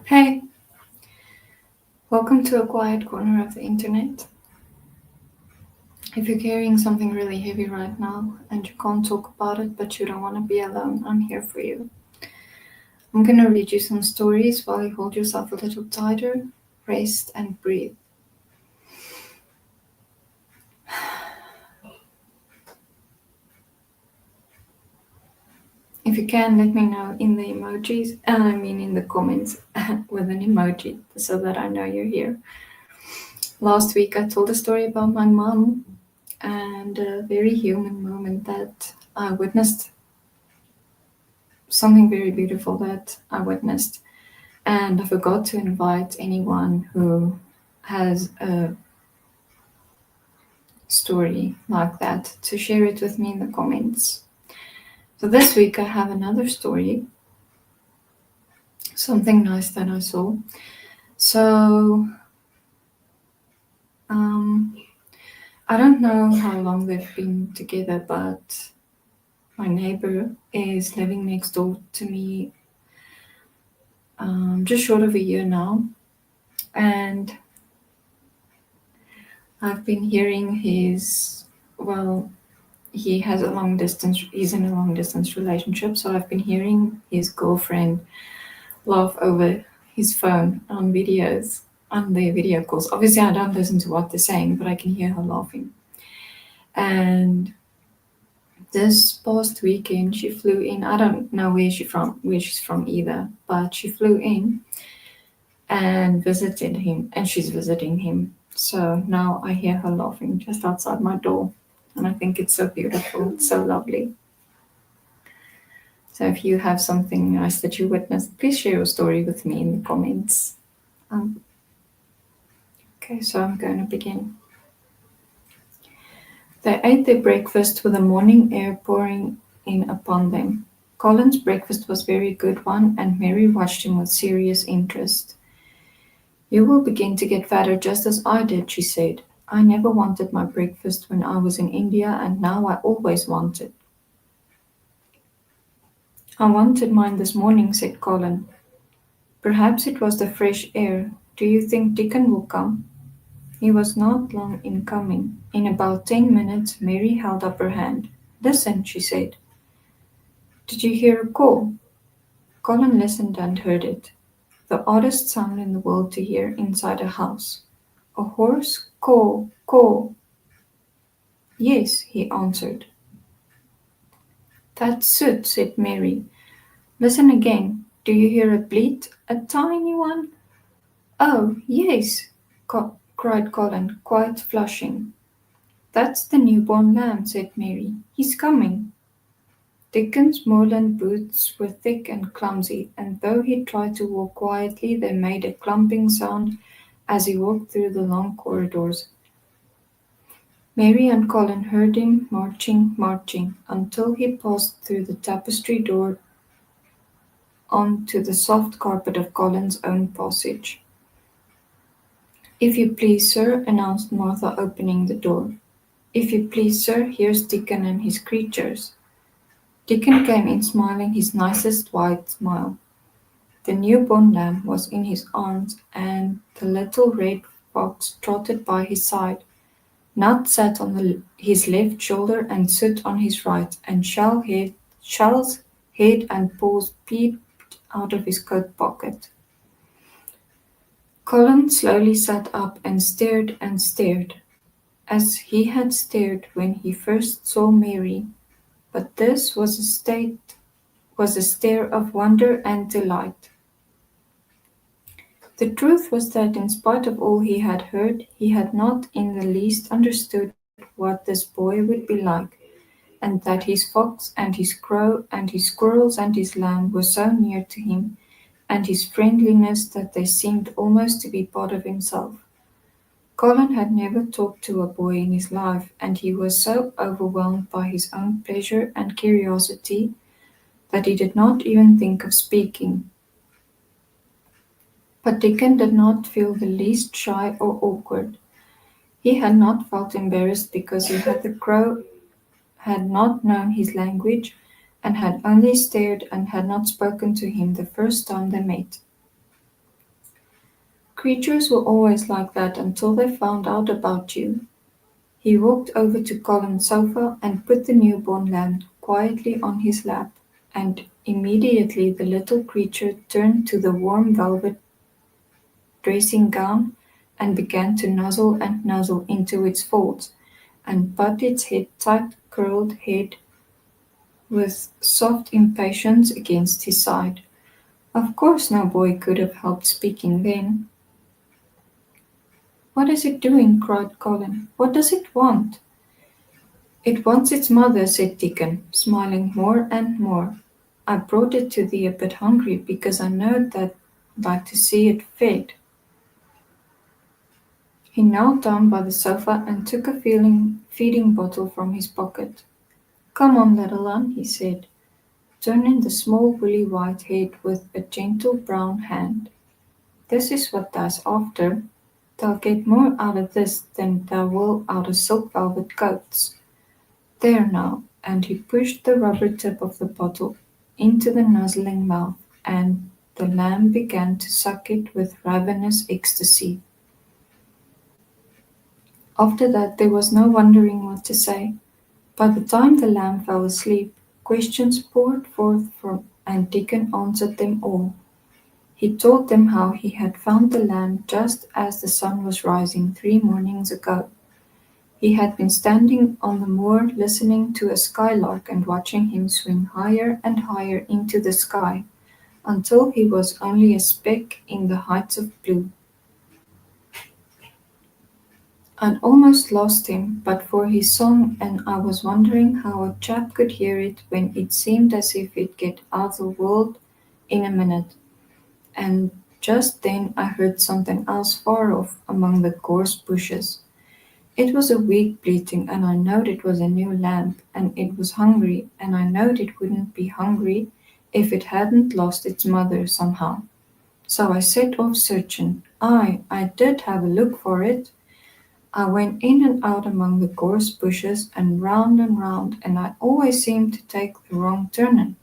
Hey, welcome to a quiet corner of the internet. If you're carrying something really heavy right now and you can't talk about it but you don't want to be alone, I'm here for you. I'm gonna read you some stories while you hold yourself a little tighter, rest, and breathe. If you can, let me know in the emojis, and I mean in the comments with an emoji so that I know you're here. Last week I told a story about my mom and a very human moment that I witnessed, something very beautiful that I witnessed. And I forgot to invite anyone who has a story like that to share it with me in the comments. So this week I have another story, something nice that I saw. So um, I don't know how long they've been together, but my neighbor is living next door to me, just short of a year now. And I've been hearing well, he's in a long distance relationship, so I've been hearing his girlfriend laugh over his phone on their video calls. Obviously I don't listen to what they're saying, but I can hear her laughing. And this past weekend she flew in. I don't know where she's from either, but she flew in and visited him, and she's visiting him. So now I hear her laughing just outside my door, and I think it's so beautiful, it's so lovely. So if you have something nice that you witnessed, please share your story with me in the comments. Um, okay, so I'm going to begin. They ate their breakfast with the morning air pouring in upon them. Colin's breakfast was a very good one, and Mary watched him with serious interest. You will begin to get fatter just as I did, she said. I never wanted my breakfast when I was in India, and now I always want it. I wanted mine this morning, said Colin. Perhaps it was the fresh air. Do you think Dickon will come? He was not long in coming. In about 10 minutes, Mary held up her hand. Listen, she said. Did you hear a call? Colin listened and heard it. The oddest sound in the world to hear inside a house. A hoarse caw, caw. Yes, he answered. That's Soot, said Mary. Listen again. Do you hear a bleat? A tiny one? Oh, yes, cried Colin, quite flushing. That's the newborn lamb, said Mary. He's coming. Dickon's moorland boots were thick and clumsy, and though he tried to walk quietly, they made a clumping sound as he walked through the long corridors. Mary and Colin heard him marching, marching, until he passed through the tapestry door on to the soft carpet of Colin's own passage. If you please, sir, announced Martha, opening the door. If you please, sir, here's Dickon and his creatures. Dickon came in smiling his nicest white smile. The newborn lamb was in his arms, and the little red fox trotted by his side. Nut sat on his left shoulder and Soot on his right, and Shell's head and paws peeped out of his coat pocket. Colin slowly sat up and stared, as he had stared when he first saw Mary, but this was a stare of wonder and delight. The truth was that in spite of all he had heard, he had not in the least understood what this boy would be like, and that his fox and his crow and his squirrels and his lamb were so near to him, and his friendliness that they seemed almost to be part of himself. Colin had never talked to a boy in his life, and he was so overwhelmed by his own pleasure and curiosity that he did not even think of speaking. But Dickon did not feel the least shy or awkward. He had not felt embarrassed because the crow had not known his language and had only stared and had not spoken to him the first time they met. Creatures were always like that until they found out about you. He walked over to Colin's sofa and put the newborn lamb quietly on his lap, and immediately the little creature turned to the warm velvet dressing gown and began to nuzzle and nuzzle into its folds, and pat its tight curled head with soft impatience against his side. Of course no boy could have helped speaking then. "What is it doing?" cried Colin. "What does it want?" "It wants its mother," said Deacon, smiling more and more. "I brought it to thee a bit hungry because I knowed that'd like to see it fed." He knelt down by the sofa and took a feeding bottle from his pocket. "Come on, little one," he said, turning the small woolly white head with a gentle brown hand. "This is what thou's after. They'll get more out of this than they will out of silk velvet coats. There now," and he pushed the rubber tip of the bottle into the nuzzling mouth, and the lamb began to suck it with ravenous ecstasy. After that there was no wondering what to say. By the time the lamb fell asleep, questions poured forth and Dickon answered them all. He told them how he had found the lamb just as the sun was rising 3 mornings ago. He had been standing on the moor listening to a skylark and watching him swing higher and higher into the sky until he was only a speck in the heights of blue. I'd almost lost him but for his song, and I was wondering how a chap could hear it when it seemed as if he'd get out of the world in a minute. And just then I heard something else far off among the gorse bushes. It was a weak bleating, and I knowed it was a new lamb, and it was hungry, and I knowed it wouldn't be hungry if it hadn't lost its mother somehow. So I set off searching. Aye, I did have a look for it. I went in and out among the gorse bushes and round, and I always seemed to take the wrong turning.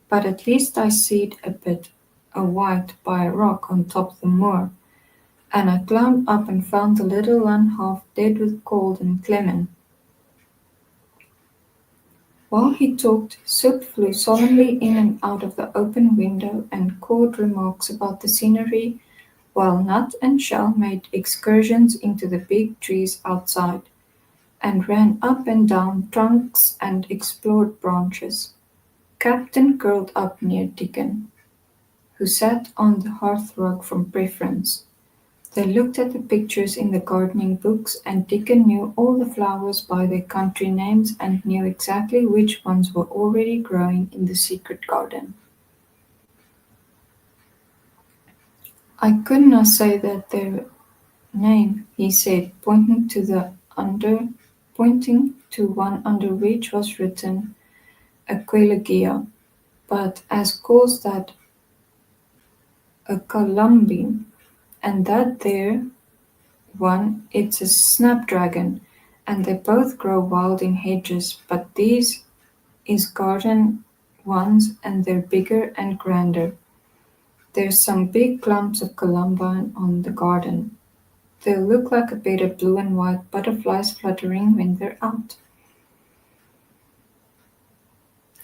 But at least I seed a bit a white by a rock on top the moor, and I climbed up and found the little one half dead with cold and clemmin'. While he talked, Soap flew solemnly in and out of the open window and caught remarks about the scenery, while Nut and Shell made excursions into the big trees outside, and ran up and down trunks and explored branches. Captain curled up near Dickon, who sat on the hearthrug from preference. They looked at the pictures in the gardening books, and Dickon knew all the flowers by their country names and knew exactly which ones were already growing in the secret garden. "I couldna say that their name," he said, pointing to one under which was written Aquilegia, "but as calls that a columbine, and that there one it's a snapdragon, and they both grow wild in hedges, but these is garden ones and they're bigger and grander. There's some big clumps of columbine on the garden. They'll look like a bed of blue and white butterflies fluttering when they're out."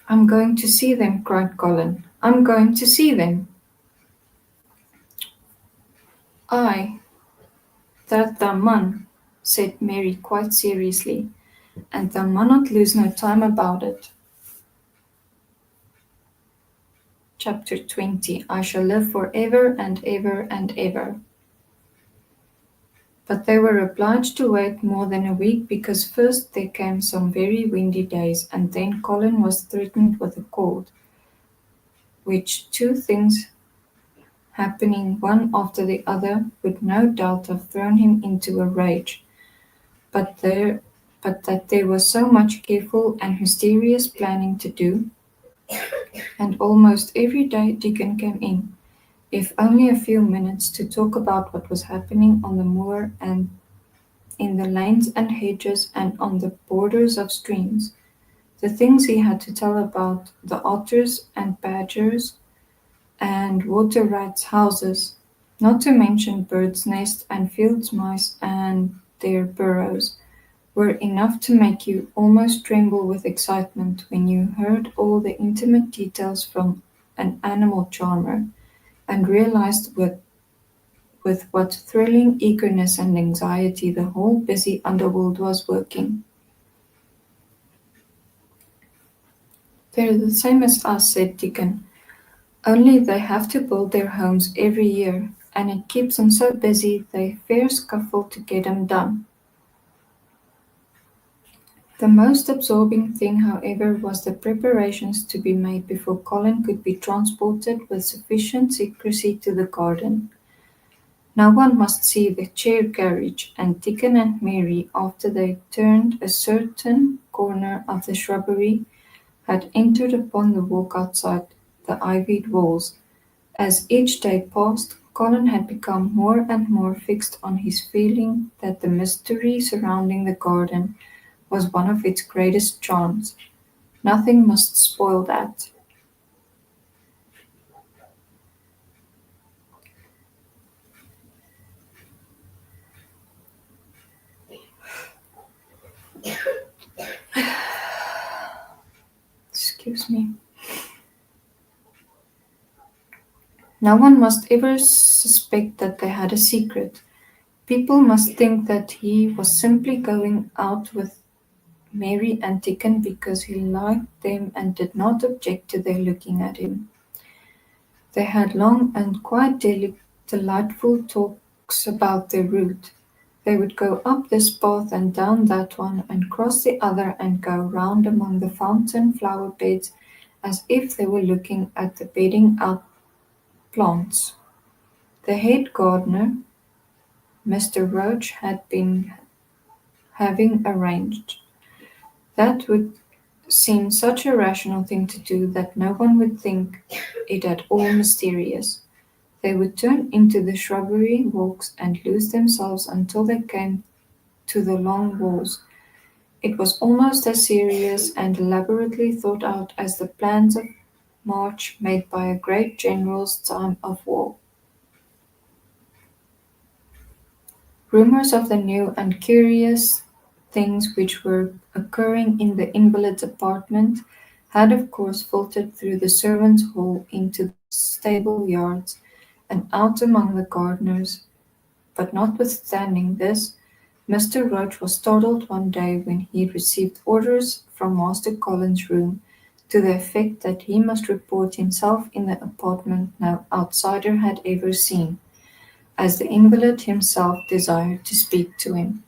"I'm going to see them," cried Colin. "I'm going to see them." "Aye, that thou mun," said Mary quite seriously, "and thou munnot lose no time about it." Chapter 20 I Shall Live for Ever and Ever and Ever. But they were obliged to wait more than a week because first there came some very windy days, and then Colin was threatened with a cold, which two things happening one after the other would no doubt have thrown him into a rage, but that there was so much careful and mysterious planning to do, and almost every day Dickon came in, if only a few minutes, to talk about what was happening on the moor and in the lanes and hedges and on the borders of streams, the things he had to tell about the otters and badgers and water rats' houses, not to mention birds' nests and field mice and their burrows, were enough to make you almost tremble with excitement when you heard all the intimate details from an animal charmer and realized with what thrilling eagerness and anxiety the whole busy underworld was working. "They're the same as us," said Deacon, "only they have to build their homes every year, and it keeps 'em so busy they fair scuffle to get 'em done." The most absorbing thing, however, was the preparations to be made before Colin could be transported with sufficient secrecy to the garden. No one must see the chair carriage, and Dickon and Mary, after they turned a certain corner of the shrubbery, had entered upon the walk outside the ivied walls. As each day passed, Colin had become more and more fixed on his feeling that the mystery surrounding the garden was one of its greatest charms. Nothing must spoil that. Excuse me. No one must ever suspect that they had a secret. People must think that he was simply going out with Mary and Dickon because he liked them and did not object to their looking at him. They had long and quite delightful talks about their route. They would go up this path and down that one and cross the other and go round among the fountain flower beds as if they were looking at the bedding out plants. The head gardener, Mr. Roach, had been having arranged. That would seem such a rational thing to do that no one would think it at all mysterious. They would turn into the shrubbery walks and lose themselves until they came to the long walls. It was almost as serious and elaborately thought out as the plans of march made by a great general's time of war. Rumors of the new and curious things which were occurring in the invalid's apartment had of course filtered through the servants' hall into the stable yards and out among the gardeners, but notwithstanding this, Mr. Roach was startled one day when he received orders from Master Colin's room to the effect that he must report himself in the apartment no outsider had ever seen, as the invalid himself desired to speak to him.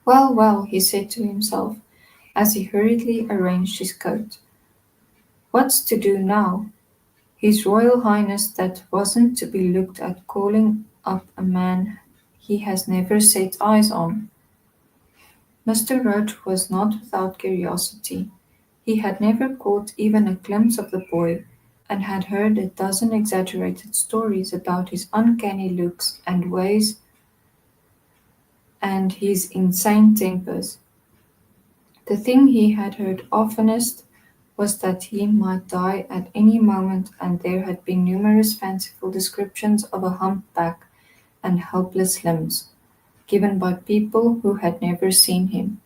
"Well, well," he said to himself, as he hurriedly arranged his coat, "what's to do now? His Royal Highness that wasn't to be looked at calling up a man he has never set eyes on." Mr. Roach was not without curiosity. He had never caught even a glimpse of the boy, and had heard a dozen exaggerated stories about his uncanny looks and ways and his insane tempers. The thing he had heard oftenest was that he might die at any moment, and there had been numerous fanciful descriptions of a humpback and helpless limbs, given by people who had never seen him.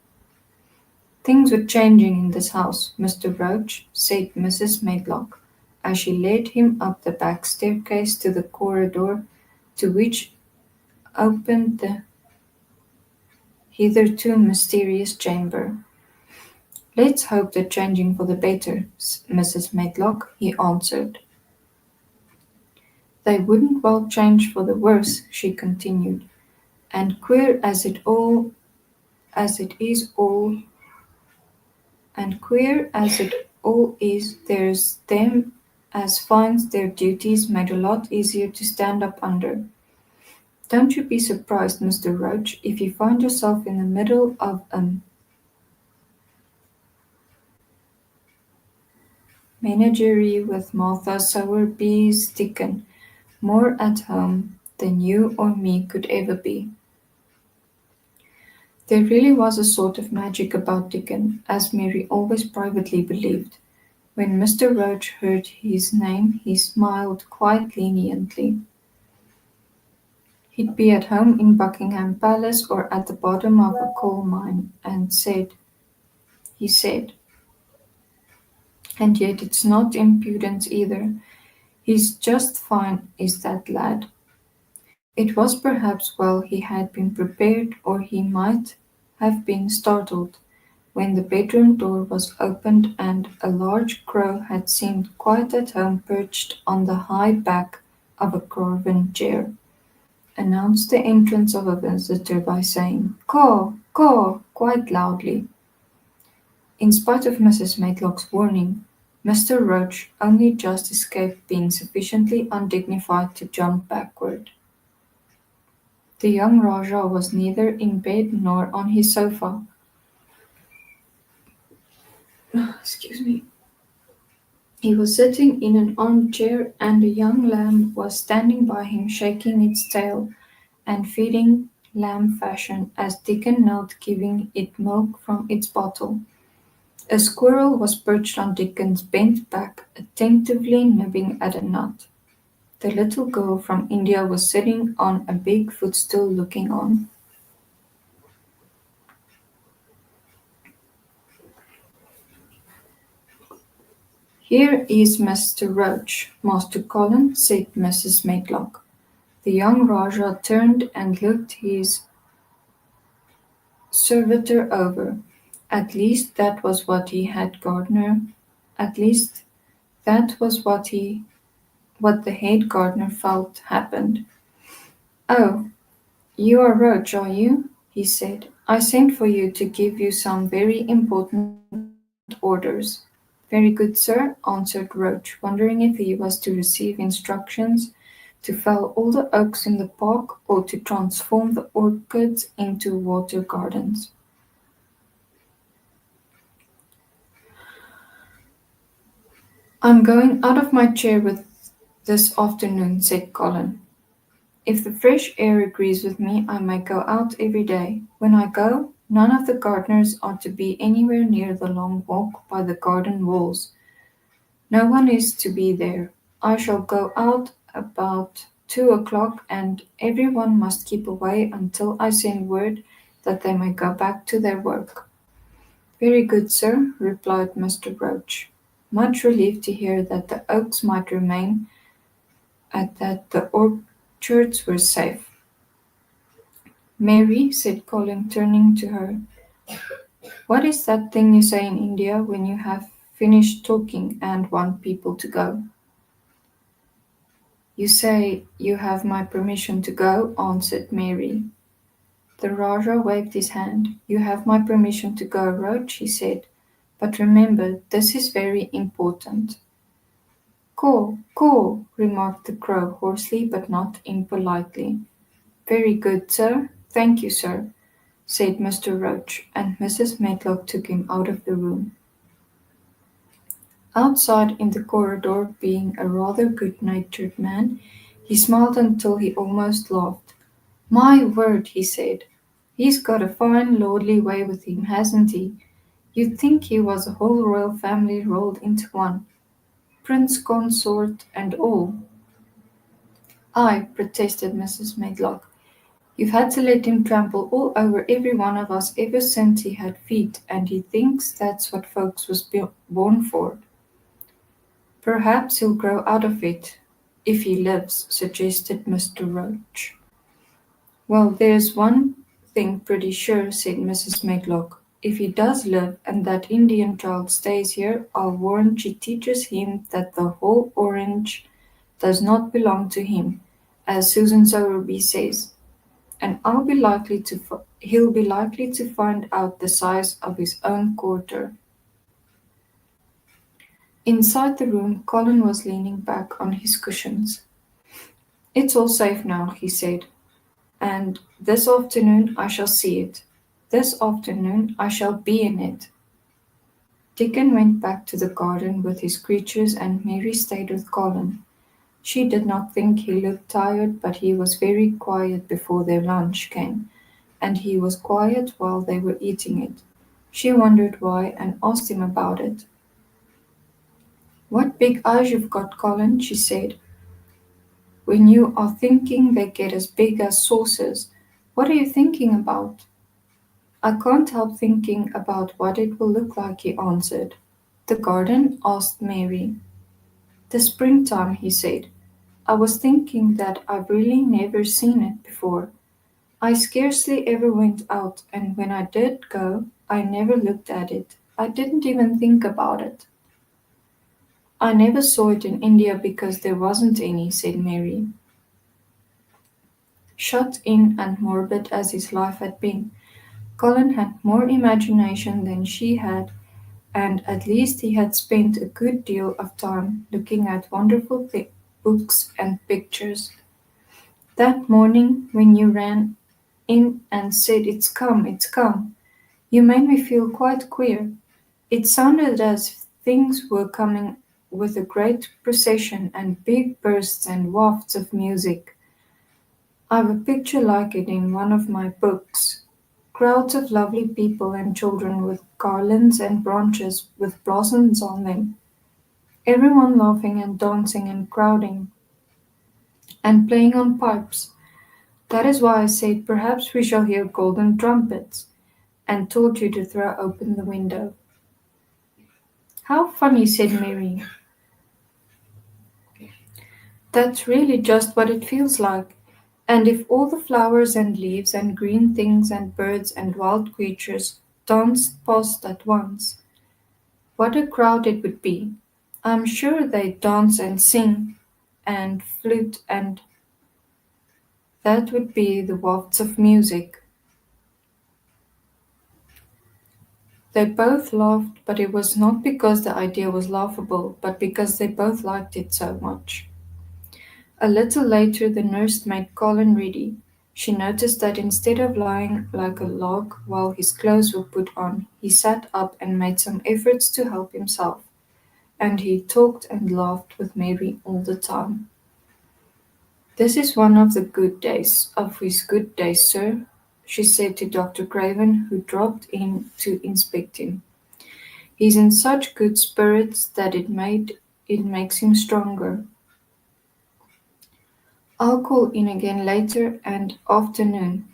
"Things were changing in this house, Mr. Roach," said Mrs. Medlock, as she led him up the back staircase to the corridor to which opened the hitherto mysterious chamber. "Let's hope they're changing for the better, Mrs. Medlock," he answered. "They wouldn't well change for the worse," she continued, "and queer as it is all and queer as it all is, there's them as finds their duties made a lot easier to stand up under. Don't you be surprised, Mr. Roach, if you find yourself in the middle of a menagerie with Martha Sowerby's Dickon, more at home than you or me could ever be." There really was a sort of magic about Dickon, as Mary always privately believed. When Mr. Roach heard his name he smiled quite leniently. He'd be at home in Buckingham Palace or at the bottom of a coal mine, he said, and yet it's not impudence either. He's just fine, is that lad. It was perhaps well he had been prepared, or he might have been startled when the bedroom door was opened and a large crow had seemed quite at home perched on the high back of a carven chair, announced the entrance of a visitor by saying "Caw, caw" quite loudly. In spite of Mrs. Matlock's warning, Mr. Roach only just escaped being sufficiently undignified to jump backward. The young Rajah was neither in bed nor on his sofa. Excuse me. He was sitting in an armchair, and a young lamb was standing by him, shaking its tail and feeding lamb fashion as Dickon knelt giving it milk from its bottle. A squirrel was perched on Dickon's bent back, attentively nibbling at a nut. The little girl from India was sitting on a big footstool looking on. "Here is Mr. Roach, Master Colin," said Mrs. Matlock. The young Rajah turned and looked his servitor over. At least that was what he had gardener. At least that was what the head gardener felt happened. "Oh, you are Roach, are you?" he said. "I sent for you to give you some very important orders." "Very good, sir," answered Roach, wondering if he was to receive instructions to fell all the oaks in the park or to transform the orchards into water gardens. "I'm going out of my chair with this afternoon," said Colin. "If the fresh air agrees with me, I may go out every day. When I go, none of the gardeners are to be anywhere near the long walk by the garden walls. No one is to be there. I shall go out about 2 o'clock, and every one must keep away until I send word that they may go back to their work." "Very good, sir," replied Mr. Roach, much relieved to hear that the oaks might remain and that the orchards were safe. "Mary," said Colin, turning to her, "what is that thing you say in India when you have finished talking and want people to go?" "You say you have my permission to go," answered Mary. The Rajah waved his hand. "You have my permission to go, Roach," he said. "But remember, this is very important." "Caw, caw," remarked the crow hoarsely but not impolitely. "Very good, sir. Thank you, sir," said Mr. Roach, and Mrs. Medlock took him out of the room. Outside in the corridor, being a rather good-natured man, he smiled until he almost laughed. "My word," he said, "he's got a fine lordly way with him, hasn't he? You'd think he was a whole royal family rolled into one, prince consort and all." "Aye," protested Mrs. Medlock, "you've had to let him trample all over every one of us ever since he had feet, and he thinks that's what folks was born for." "Perhaps he'll grow out of it, if he lives," suggested Mr. Roach. "Well, there's one thing pretty sure," said Mrs. Medlock. "If he does live, and that Indian child stays here, I'll warrant she teaches him that the whole orange does not belong to him, as Susan Sowerby says, and he'll be likely to find out the size of his own quarter." Inside the room, Colin was leaning back on his cushions. "It's all safe now," he said, "and this afternoon I shall see it. This afternoon I shall be in it." Dickon went back to the garden with his creatures, and Mary stayed with Colin. She did not think he looked tired, but he was very quiet before their lunch came, and he was quiet while they were eating it. She wondered why, and asked him about it. "What big eyes you've got, Colin," she said. When you are thinking they get as big as saucers, what are you thinking about? I can't help thinking about what it will look like, he answered. The garden? Asked Mary. The springtime, he said. I was thinking that I've really never seen it before. I scarcely ever went out, and when I did go, I never looked at it. I didn't even think about it. I never saw it in India because there wasn't any, said Mary. Shut in and morbid as his life had been, Colin had more imagination than she had, and at least he had spent a good deal of time looking at wonderful books and pictures. That morning, when you ran in and said, it's come, you made me feel quite queer. It sounded as if things were coming with a great procession and big bursts and wafts of music. I've a picture like it in one of my books. Crowds of lovely people and children with garlands and branches with blossoms on them. Everyone laughing and dancing and crowding and playing on pipes. That is why I said perhaps we shall hear golden trumpets, and told you to throw open the window. How funny, said Mary. That's really just what it feels like. And if all the flowers and leaves and green things and birds and wild creatures danced past at once, what a crowd it would be. I'm sure they'd dance and sing and flute, and that would be the wafts of music. They both laughed, but it was not because the idea was laughable, but because they both liked it so much. A little later the nurse made Colin ready. She noticed that instead of lying like a log while his clothes were put on, he sat up and made some efforts to help himself, and he talked and laughed with Mary all the time. "This is one of his good days, sir," she said to Dr. Craven, who dropped in to inspect him. "He's in such good spirits that it makes him stronger. I'll call in again later and afternoon,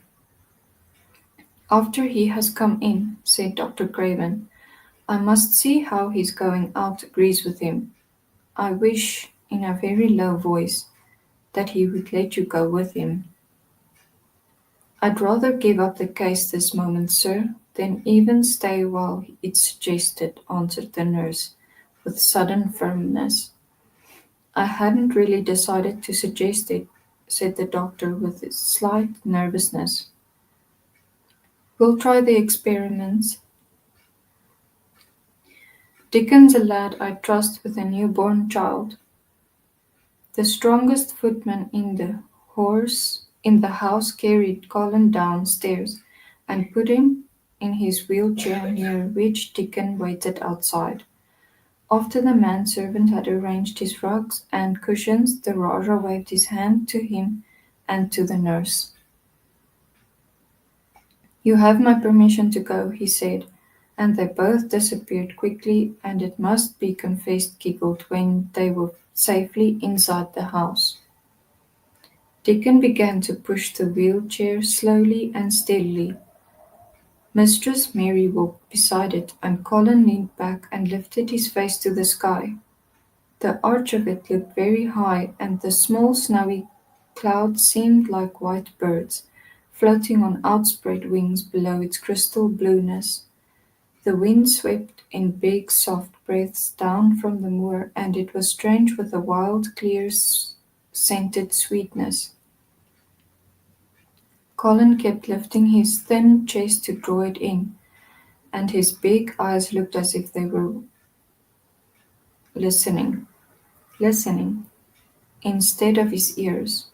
after he has come in," said Dr. Craven. "I must see how his going out agrees with him. I wish," in a very low voice, "that he would let you go with him." "I'd rather give up the case this moment, sir, than even stay while it's suggested," answered the nurse, with sudden firmness. "I hadn't really decided to suggest it," said the doctor with a slight nervousness. "We'll try the experiments. Dickon's a lad I trust with a newborn child. The strongest footman in the house carried Colin downstairs and put him in his wheelchair near which Dickon waited outside. After the manservant had arranged his rugs and cushions, the Rajah waved his hand to him and to the nurse. "You have my permission to go," he said, and they both disappeared quickly, and it must be confessed giggled when they were safely inside the house. Dickon began to push the wheelchair slowly and steadily. Mistress Mary walked beside it, and Colin leaned back and lifted his face to the sky. The arch of it looked very high, and the small snowy clouds seemed like white birds, floating on outspread wings below its crystal blueness. The wind swept in big soft breaths down from the moor, and it was strange with a wild, clear, scented sweetness. Colin kept lifting his thin chest to draw it in, and his big eyes looked as if they were listening, instead of his ears.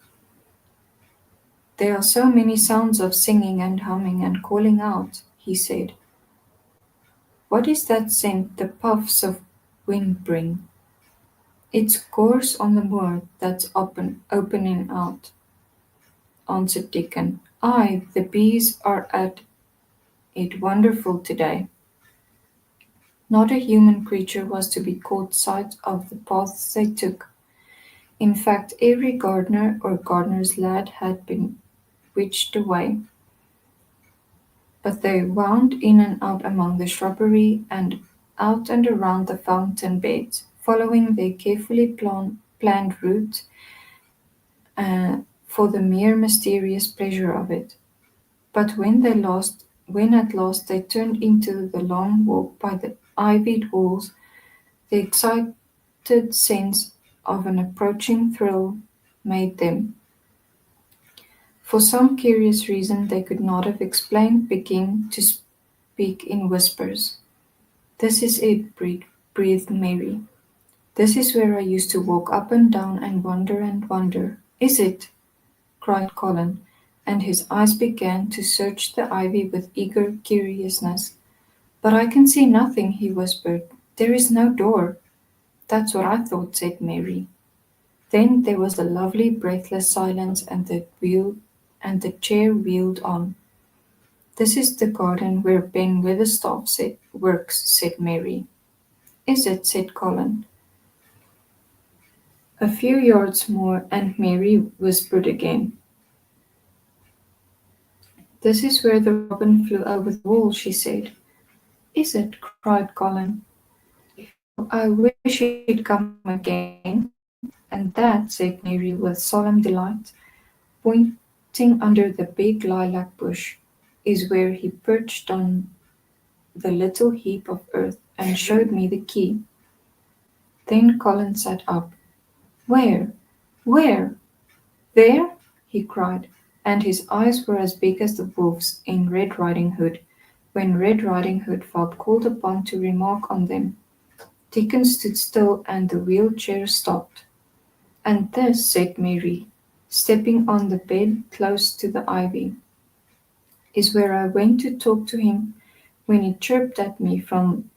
"There are so many sounds of singing and humming and calling out," he said. "What is that scent the puffs of wind bring?" "It's gorse on the moor that's opening out," answered Dickon. "Aye, the bees are at it wonderful to-day." Not a human creature was to be caught sight of the paths they took. In fact, every gardener or gardener's lad had been witched away, but they wound in and out among the shrubbery and out and around the fountain beds, following their carefully planned route uh, for the mere mysterious pleasure of it. But when at last they turned into the long walk by the ivied walls, the excited sense of an approaching thrill made them, for some curious reason they could not have explained, begin to speak in whispers. "This is it," breathed Mary. "This is where I used to walk up and down and wonder and wonder." "Is it?" cried Colin, and his eyes began to search the ivy with eager curiousness. "But I can see nothing," he whispered. "There is no door." "That's what I thought," said Mary. Then there was a lovely breathless silence, and the chair wheeled on. "This is the garden where Ben Weatherstaff works," said Mary. "Is it?" said Colin. A few yards more, and Mary whispered again. "This is where the robin flew over the wall," she said. "Is it?" cried Colin. "Oh, I wish he'd come again." "And that," said Mary with solemn delight, pointing under the big lilac bush, "is where he perched on the little heap of earth and showed me the key." Then Colin sat up. "Where? Where? There?" he cried, and his eyes were as big as the wolf's in Red Riding Hood, when Red Riding Hood felt called upon to remark on them. Dickon stood still and the wheel chair stopped. "And this," said Mary, stepping on the bed close to the ivy, "is where I went to talk to him when he chirped at me from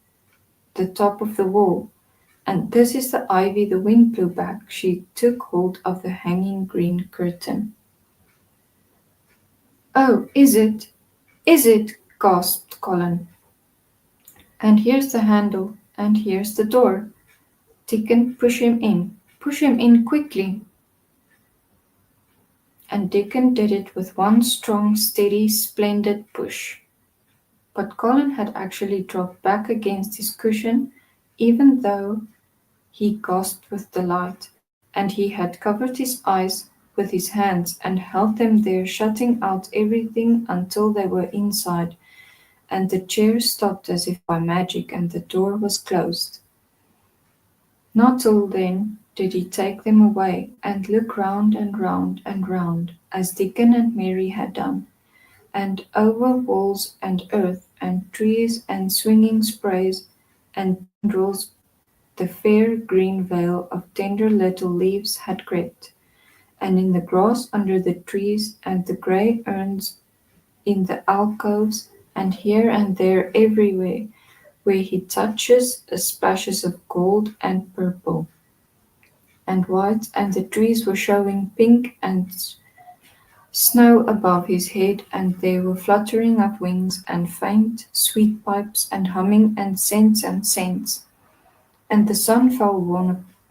the top of the wall. And this is the ivy the wind blew back." She took hold of the hanging green curtain. "Oh, is it? Is it?" gasped Colin. "And here's the handle, and here's the door. Dickon, push him in. Push him in quickly." And Dickon did it with one strong, steady, splendid push. But Colin had actually dropped back against his cushion, even though he gasped with delight, and he had covered his eyes with his hands and held them there, shutting out everything until they were inside, and the chair stopped as if by magic, and the door was closed. Not till then did he take them away, and look round and round and round, as Dickon and Mary had done, and over walls and earth and trees and swinging sprays and tendrils the fair green veil of tender little leaves had crept, and in the grass under the trees and the grey urns in the alcoves, and here and there everywhere where he touches splashes of gold and purple and white, and the trees were showing pink and snow above his head, and there were fluttering of wings and faint sweet pipes and humming and scents, and the sun fell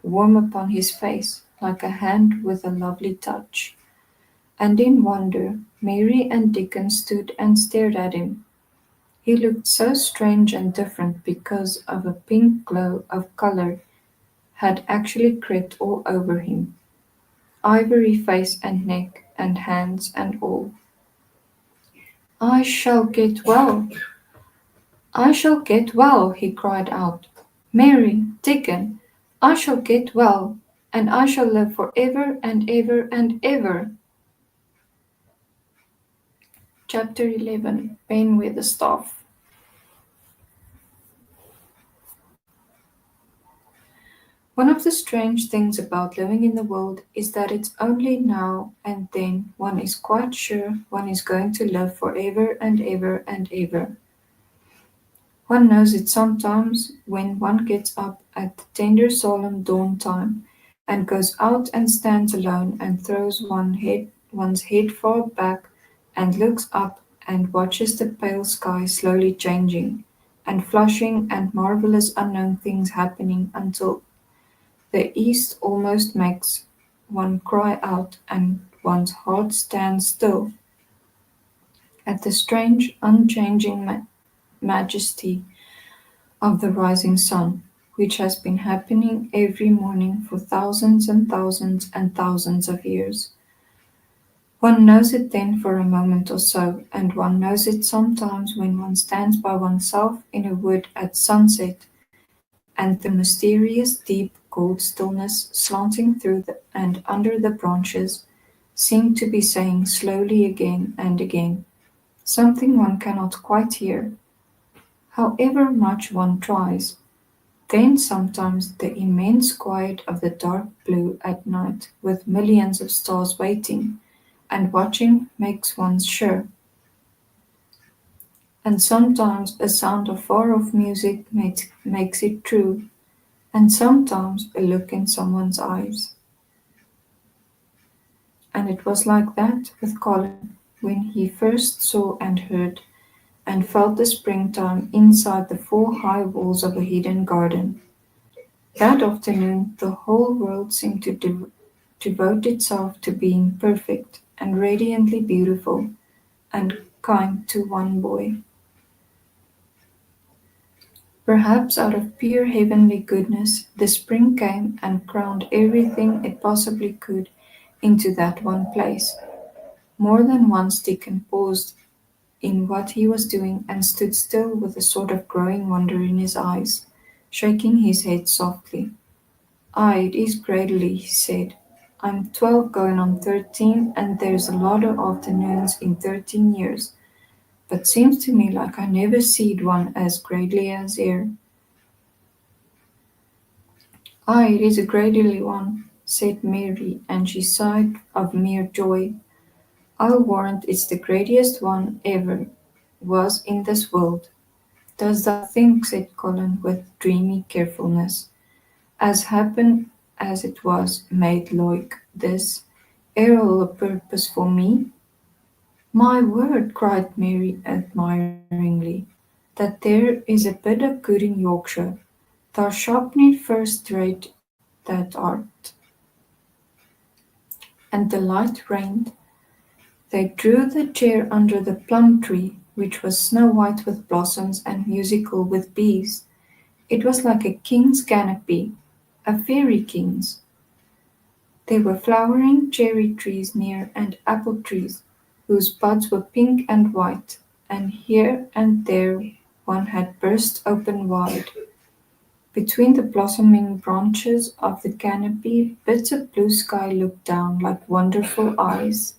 warm upon his face like a hand with a lovely touch. And in wonder Mary and Dickon stood and stared at him. He looked so strange and different because of a pink glow of colour had actually crept all over him, ivory face and neck and hands and all. "I shall get well, I shall get well," he cried out. "Mary, Dickon, I shall get well, and I shall live for ever and ever and ever." Chapter 11. Ben with the Staff. One of the strange things about living in the world is that it's only now and then one is quite sure one is going to live for ever and ever and ever. One knows it sometimes when one gets up at the tender solemn dawn time and goes out and stands alone and throws one's head far back and looks up and watches the pale sky slowly changing and flushing and marvelous unknown things happening until the east almost makes one cry out and one's heart stands still at the strange, unchanging majesty of the rising sun, which has been happening every morning for thousands and thousands and thousands of years. One knows it then for a moment or so, and one knows it sometimes when one stands by oneself in a wood at sunset, and the mysterious, deep, cold stillness slanting through and under the branches seem to be saying slowly again and again something one cannot quite hear, however much one tries. Then sometimes the immense quiet of the dark blue at night, with millions of stars waiting and watching, makes one sure. And sometimes a sound of far off music makes it true, and sometimes a look in someone's eyes. And it was like that with Colin when he first saw and heard and felt the springtime inside the four high walls of a hidden garden. That afternoon the whole world seemed to devote itself to being perfect and radiantly beautiful and kind to one boy. Perhaps out of pure heavenly goodness, the spring came and crowned everything it possibly could into that one place. More than once Deacon paused in what he was doing and stood still with a sort of growing wonder in his eyes, shaking his head softly. "Aye, it is gradely," he said. "I'm 12 going on 13, and there's a lot of afternoons in 13 years, but seems to me like I never seed one as gradely as ere." "Aye, it is a gradely one," said Mary, and she sighed of mere joy. "I'll warrant it's the gradiest one ever was in this world." "Does thou think," said Colin with dreamy carefulness, "as happen as it was made loike this, ere all a purpose for me?" "My word!" cried Mary admiringly, "that there is a bit o' good in Yorkshire. Thou sharply first rate that art." And the light rained. They drew the chair under the plum tree, which was snow white with blossoms and musical with bees. It was like a king's canopy, a fairy king's. There were flowering cherry trees near and apple trees, whose buds were pink and white, and here and there one had burst open wide. Between the blossoming branches of the canopy bits of blue sky looked down like wonderful eyes.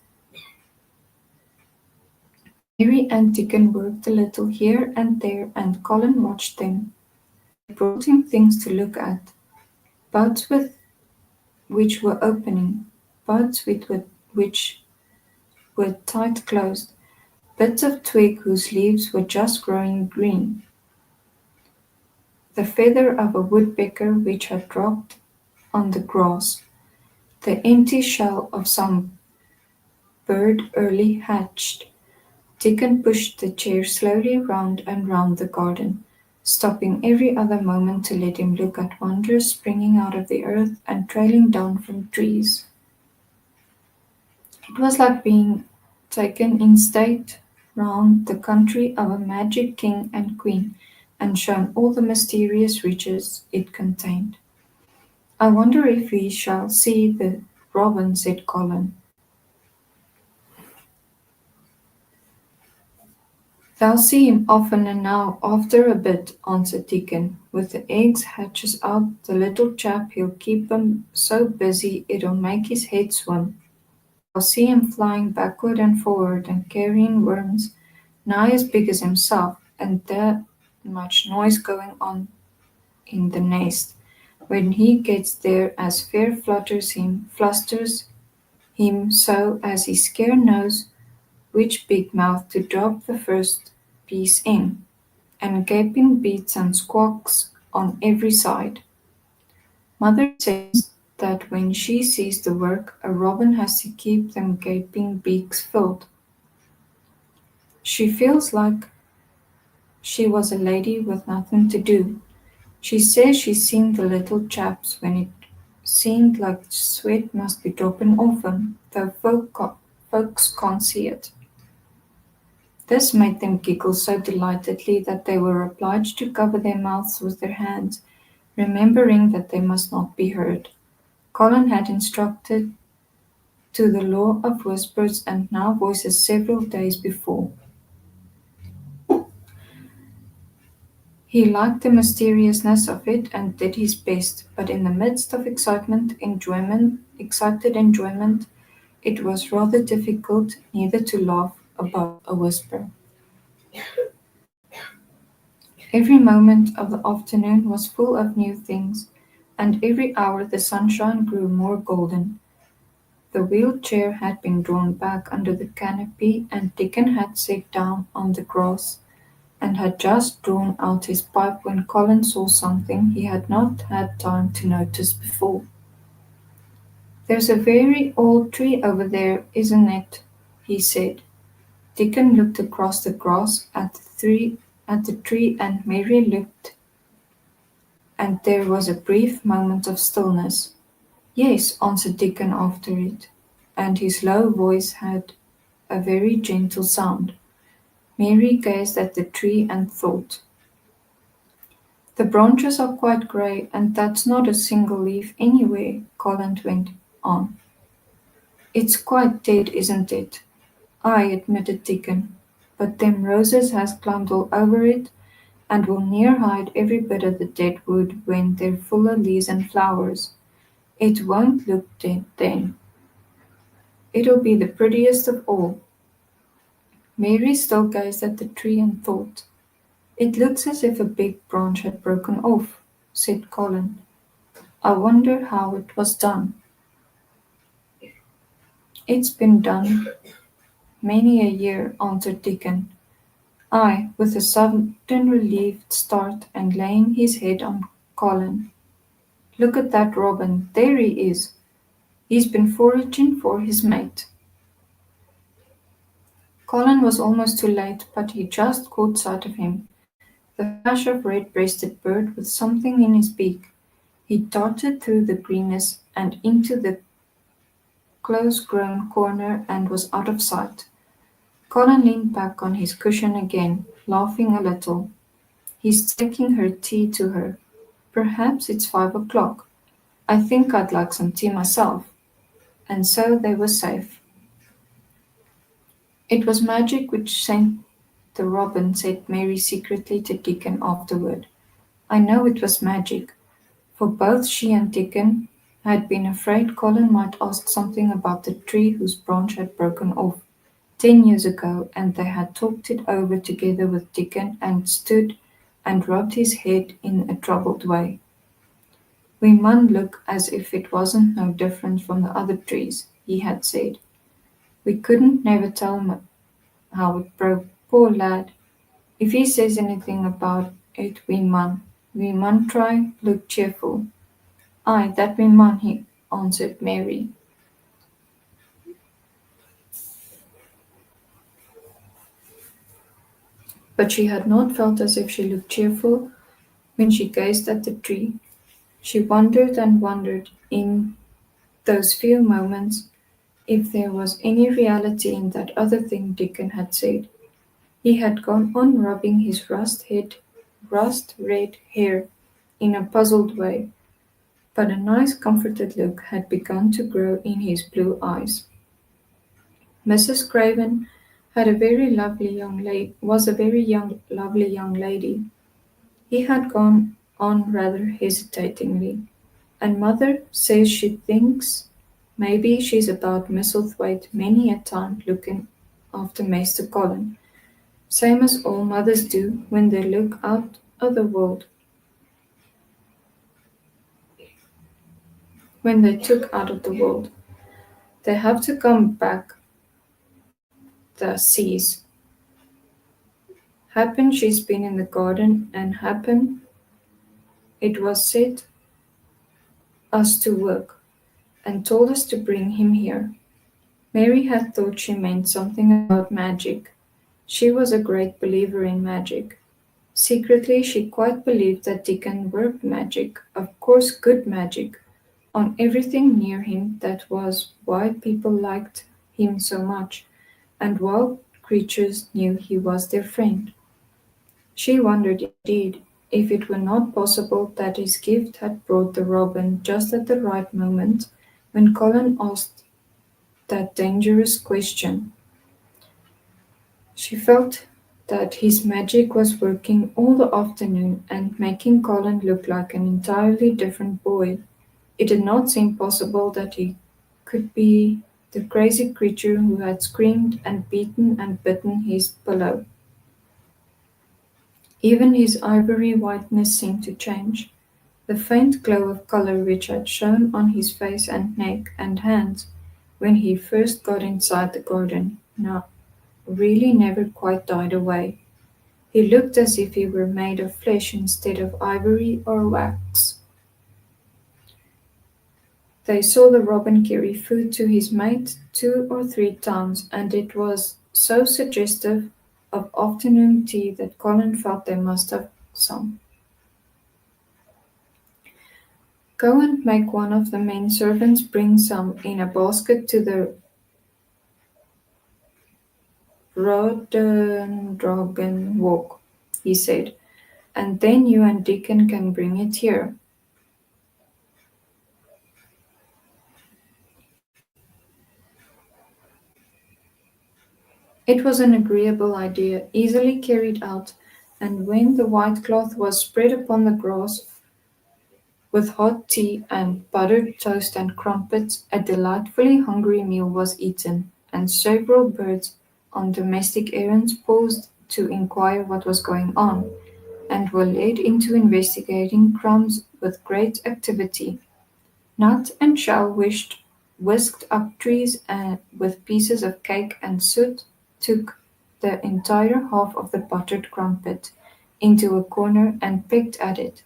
Mary and Dickon worked a little here and there, and Colin watched them. They brought him things to look at, buds which were opening, buds which were tight closed, bits of twig whose leaves were just growing green, the feather of a woodpecker which had dropped on the grass, the empty shell of some bird early hatched. Dickon pushed the chair slowly round and round the garden, stopping every other moment to let him look at wonders springing out of the earth and trailing down from trees. It was like being taken in state round the country of a magic king and queen, and shown all the mysterious riches it contained. "I wonder if we shall see the robin," said Colin. "They'll see him oftener now after a bit," answered Deacon. "With the eggs hatches out the little chap he'll keep 'em so busy it'll make his head swim. They'll see him flying backward and forward and carrying worms nigh as big as himself, and that much noise going on in the nest. When he gets there as fear flusters him so as he scarce knows which big mouth to drop the first piece in, and gaping beats and squawks on every side. Mother says that when she sees the work, a robin has to keep them gaping beaks filled. She feels like she was a lady with nothing to do. She says she's seen the little chaps when it seemed like sweat must be dropping off him, though folks can't see it. This made them giggle so delightedly that they were obliged to cover their mouths with their hands, remembering that they must not be heard. Colin had instructed to the law of whispers and now voices several days before. He liked the mysteriousness of it and did his best, but in the midst of excited enjoyment, it was rather difficult neither to laugh about a whisper. Every moment of the afternoon was full of new things, and every hour the sunshine grew more golden. The wheeled chair had been drawn back under the canopy, and Dickon had sat down on the grass and had just drawn out his pipe when Colin saw something he had not had time to notice before. "There's a very old tree over there, isn't it?" he said. Dickon looked across the grass at the tree and Mary looked, and there was a brief moment of stillness. "Yes," answered Dickon after it, and his low voice had a very gentle sound. Mary gazed at the tree and thought. "The branches are quite grey, and that's not a single leaf anywhere," Colin went on. "It's quite dead, isn't it?" "Aye," admitted Dickon, "but them roses has climbed all over it, and will near hide every bit of the dead wood when they're full o' leaves and flowers. It won't look dead then. It'll be the prettiest of all." Mary still gazed at the tree and thought. "It looks as if a big branch had broken off," said Colin. "I wonder how it was done." "It's been done many a year," answered Dickon. "Aye," with a sudden relieved start and laying his head on Colin. "Look at that robin, there he is. He's been foraging for his mate." Colin was almost too late, but he just caught sight of him, the flash of red-breasted bird with something in his beak. He darted through the greenness and into the close-grown corner and was out of sight. Colin leaned back on his cushion again, laughing a little. "He's taking her tea to her. Perhaps it's 5 o'clock. I think I'd like some tea myself." And so they were safe. "It was magic which sent the robin," said Mary secretly to Dickon afterward. "I know it was magic," for both she and Dickon had been afraid Colin might ask something about the tree whose branch had broken off 10 years ago, and they had talked it over together with Dickon and stood and rubbed his head in a troubled way. "We mun look as if it wasn't no different from the other trees," he had said. "We couldn't never tell how it broke, poor lad. If he says anything about it, we mun. We mun try look cheerful." "Aye, that we mun," he answered Mary. But she had not felt as if she looked cheerful when she gazed at the tree. She wondered and wondered in those few moments if there was any reality in that other thing Dickon had said. He had gone on rubbing his rust-red hair in a puzzled way, but a nice comforted look had begun to grow in his blue eyes. Mrs. Craven was a very lovely young lady. He had gone on rather hesitatingly. "And mother says she thinks maybe she's about Misselthwaite many a time looking after Maester Colin, same as all mothers do when they look out of the world, when they took out of the world. They have to come back the seas. Happen she's been in the garden, and happen it was set us to work, and told us to bring him here." Mary had thought she meant something about magic. She was a great believer in magic. Secretly she quite believed that Dickon worked magic, of course good magic. on everything near him. That was why people liked him so much, and wild creatures knew he was their friend. She wondered indeed if it were not possible that his gift had brought the robin just at the right moment when Colin asked that dangerous question. She felt that his magic was working all the afternoon and making Colin look like an entirely different boy. It did not seem possible that he could be the crazy creature who had screamed and beaten and bitten his pillow. Even his ivory whiteness seemed to change. The faint glow of color which had shone on his face and neck and hands when he first got inside the garden now really never quite died away. He looked as if he were made of flesh instead of ivory or wax. They saw the robin carry food to his mate 2 or 3 times, and it was so suggestive of afternoon tea that Colin felt they must have some. Go and make one of the men servants bring some in a basket to the Rhododendron walk, he said, and then you and Deacon can bring it here. It was an agreeable idea, easily carried out, and when the white cloth was spread upon the grass with hot tea and buttered toast and crumpets, a delightfully hungry meal was eaten, and several birds on domestic errands paused to inquire what was going on, and were led into investigating crumbs with great activity. Nut and Shell whisked up trees with pieces of cake, and Soot took the entire half of the buttered crumpet into a corner and pecked at it,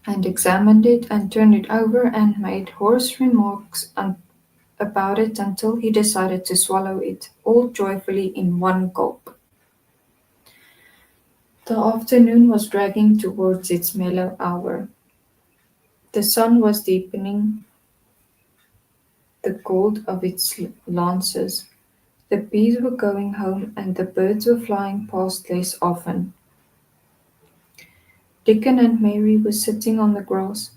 and examined it and turned it over and made hoarse remarks about it until he decided to swallow it all joyfully in one gulp. The afternoon was dragging towards its mellow hour. The sun was deepening the gold of its lances. The bees were going home and the birds were flying past less often. Dickon and Mary were sitting on the grass.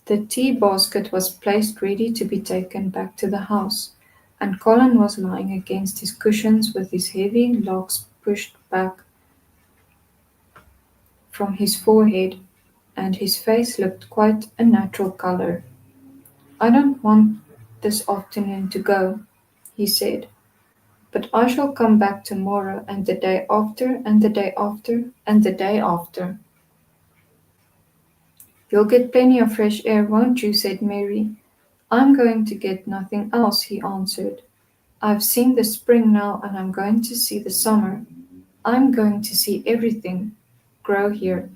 The tea basket was placed ready to be taken back to the house, and Colin was lying against his cushions with his heavy locks pushed back from his forehead, and his face looked quite a natural color. I don't want this afternoon to go, he said. But I shall come back tomorrow and the day after and the day after and the day after. You'll get plenty of fresh air, won't you? Said Mary. I'm going to get nothing else, he answered. I've seen the spring now and I'm going to see the summer. I'm going to see everything grow here.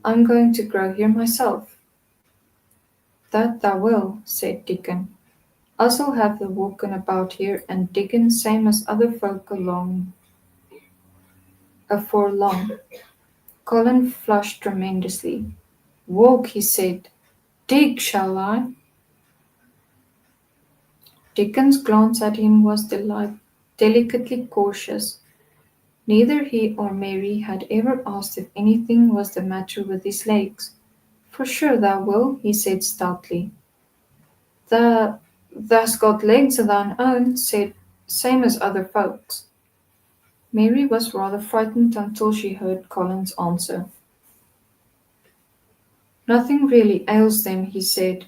I'm going to grow here myself. That thou will, said Dickon. Us'll have the walkin' about here and diggin' same as other folk along afore long. Colin flushed tremendously. "Walk," he said. "Dig, shall I?" Dickon's glance at him was delicately cautious. Neither he or Mary had ever asked if anything was the matter with his legs. "For sure thou will," he said stoutly. "Thou's got legs o' thine own, same as other folks." Mary was rather frightened until she heard Colin's answer. "Nothing really ails them," he said,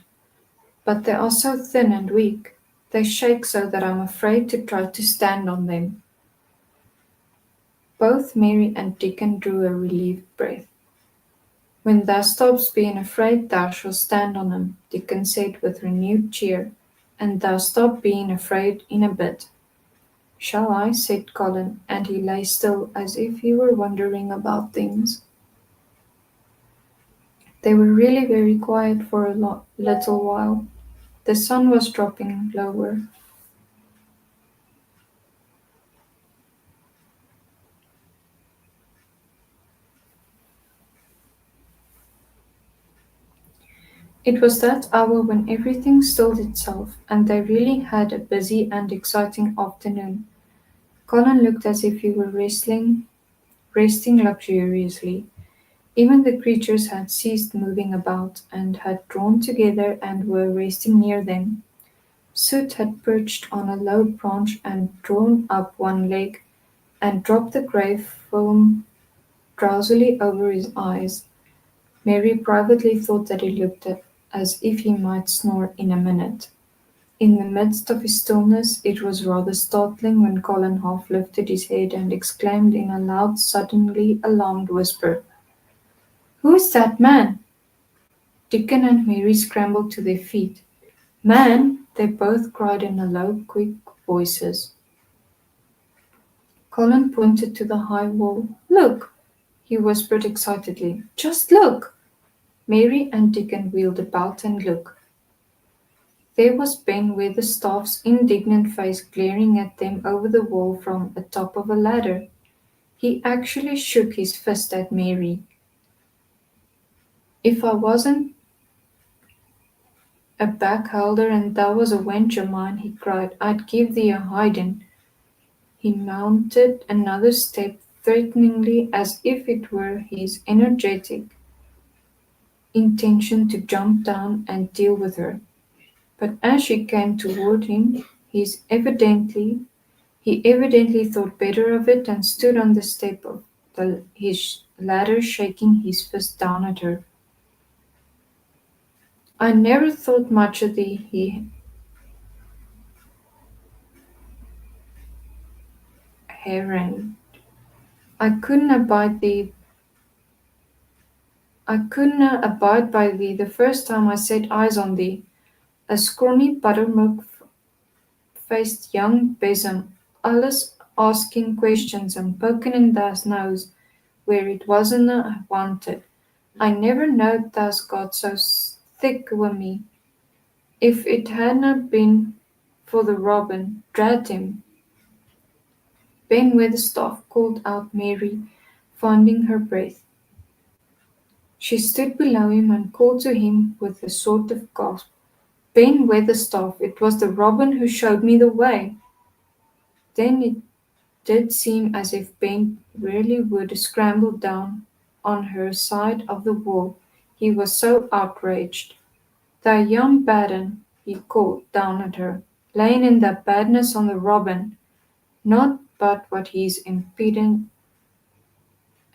"but they are so thin and weak. They shake so that I'm afraid to try to stand on them." Both Mary and Dickon drew a relieved breath. "When thou stops being afraid thou shalt stand on 'em," Dickon said with renewed cheer, "and thou stop being afraid in a bit." "Shall I?" said Colin, and he lay still as if he were wondering about things. They were really very quiet for a little while. The sun was dropping lower. It was that hour when everything stilled itself, and they really had a busy and exciting afternoon. Colin looked as if he were resting luxuriously. Even the creatures had ceased moving about, and had drawn together and were resting near them. Soot had perched on a low branch and drawn up one leg, and dropped the grey film drowsily over his eyes. Mary privately thought that he looked as if he might snore in a minute. In the midst of his stillness, it was rather startling when Colin half lifted his head and exclaimed in a loud, suddenly alarmed whisper, "Who is that man?" Dickon and Mary scrambled to their feet. "Man!" they both cried in low, quick voices. Colin pointed to the high wall. "Look!" he whispered excitedly. "Just look!" Mary and Dickon wheeled about and looked. There was Ben Weatherstaff's indignant face glaring at them over the wall from atop of a ladder. He actually shook his fist at Mary. "If I wasn't a backholder and thou was a wench o' mine," he cried, "I'd give thee a hidin'." He mounted another step threateningly as if it were his energetic intention to jump down and deal with her. But as she came toward him, he evidently thought better of it and stood on the step of his ladder shaking his fist down at her. "I never thought much of thee," he harangued. "I couldna abide by thee the first time I set eyes on thee. A scrawny buttermilk-faced young besom, allus asking questions and poking in tha's nose where it wasna wanted. I never knowed tha's got so thick wi' me. If it hadna been for the robin, drat him." Ben Weatherstaff called out Mary, finding her breath. She stood below him and called to him with a sort of gasp. "Ben Weatherstaff, it was the robin who showed me the way." Then it did seem as if Ben really would scramble down on her side of the wall, he was so outraged. "Thy young bad un," he called down at her, "layin' in that badness on the robin. Not but what he's impident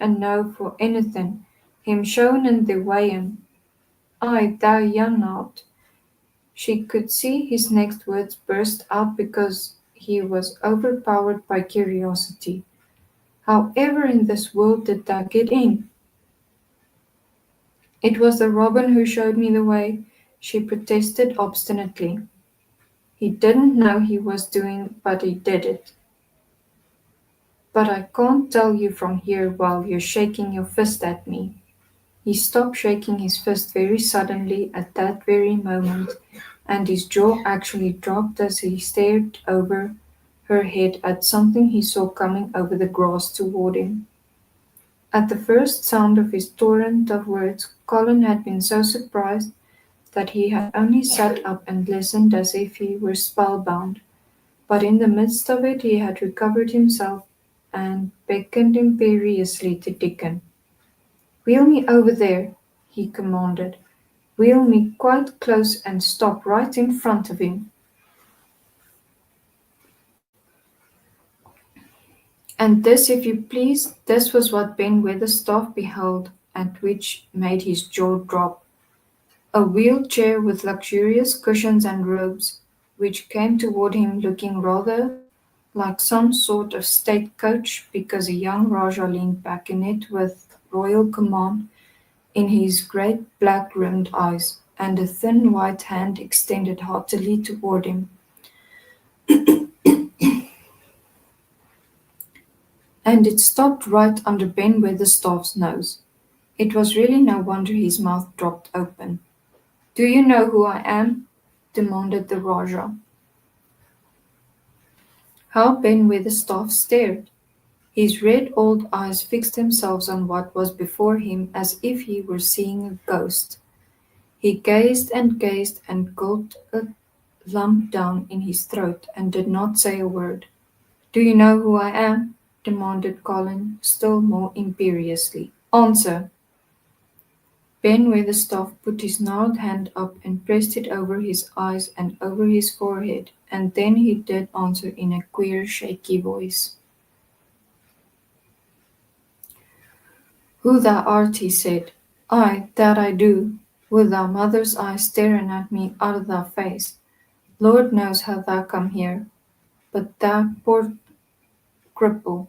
enow for anything. Him showin' the way in. Ay, thou young nowt." She could see his next words burst out because he was overpowered by curiosity. "However in this world did thou get in?" "It was the robin who showed me the way," she protested obstinately. "He didn't know he was doing, but he did it." "But I can't tell you from here while you're shaking your fist at me." He stopped shaking his fist very suddenly at that very moment, and his jaw actually dropped as he stared over her head at something he saw coming over the grass toward him. At the first sound of his torrent of words, Colin had been so surprised that he had only sat up and listened as if he were spellbound. But in the midst of it he had recovered himself and beckoned imperiously to Dickon. "Wheel me over there," he commanded. "Wheel me quite close and stop right in front of him." And this, if you please, this was what Ben Weatherstaff beheld, and which made his jaw drop. A wheeled chair with luxurious cushions and robes, which came toward him looking rather like some sort of state coach because a young Rajah leaned back in it with royal command in his great black-rimmed eyes, and a thin white hand extended heartily toward him. And it stopped right under Ben Weatherstaff's nose. It was really no wonder his mouth dropped open. "Do you know who I am?" demanded the Rajah. How Ben Weatherstaff stared! His red old eyes fixed themselves on what was before him as if he were seeing a ghost. He gazed and gulped a lump down in his throat and did not say a word. "Do you know who I am?" demanded Colin, still more imperiously. "Answer!" Ben Weatherstaff put his gnarled hand up and pressed it over his eyes and over his forehead, and then he did answer in a queer, shaky voice. "Who thou art," he said. "Ay, that I do, with thy mother's eyes staring at me out of thy face. Lord knows how thou come here. But thou poor cripple."